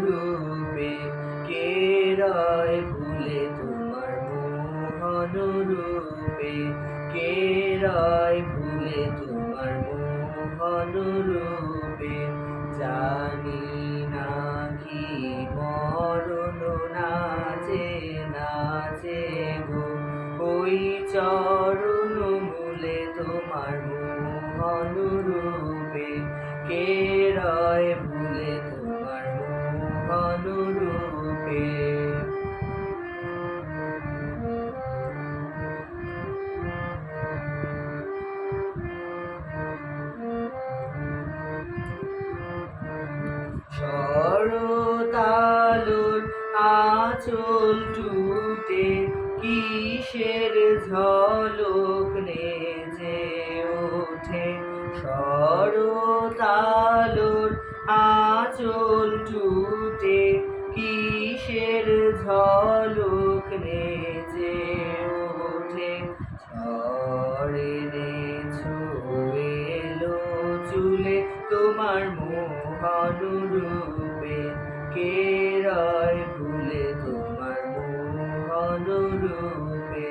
রূপে কে রয় ভুলে তোমার মোহন রূপে কে রয় ভুলে তোমার মোহন রূপে জানি না কি মরণ নাচে নাচে গো ওই চরণ মূলে তোমার মোহন রূপে কে রয় ভুলে তোমার মোহন রূপে শরতালোর আঁচল টুটে কিসের ঝলক নেচে ওঠে শরতালোর আঁচল টুটে কিসের ঝলক নেচে ওঠে ঝড়ে এলো চুলে তোমার মোহন রূপে কে রয় ভুলে তোমার মোহন রূপে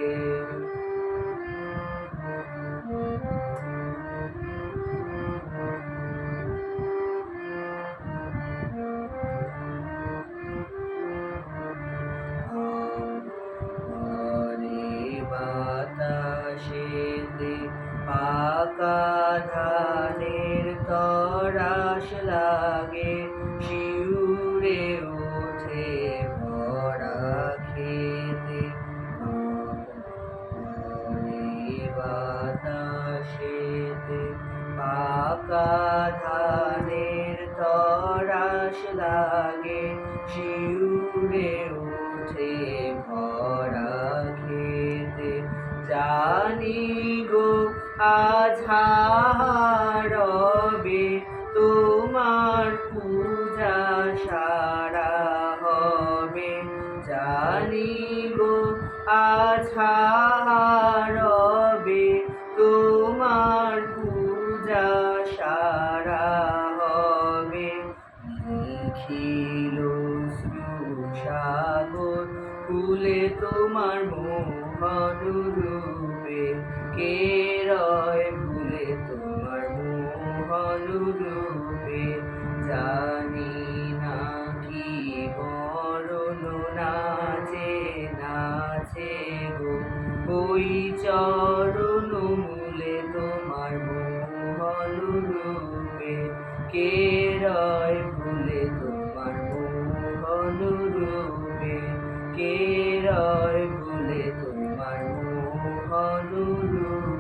বাতাসেতে পাকা ধানের তরাস লাগে শিউরে ওঠে ভরা খেতে বাতাসেতে পাকা ধানের তরাস লাগে শিউরে ওঠে ভরা খেতে জানি গো আজ রবে তোমার পূজা সারা হবে জানি গো আজ রবে তোমার পূজা সারা হবে নিখিল সাগর কুলে তোমার মোহন রূপে কে রয় ভুলে তোমার মোহন রূপে জানি না কি মরণ নাচে নাচে গো ওই চরণ মূলে তোমার মোহন রূপে কে রয় ভুলে তোমার মোহন রূপে কে রয় ভুলে তোমার মোহন রূপে।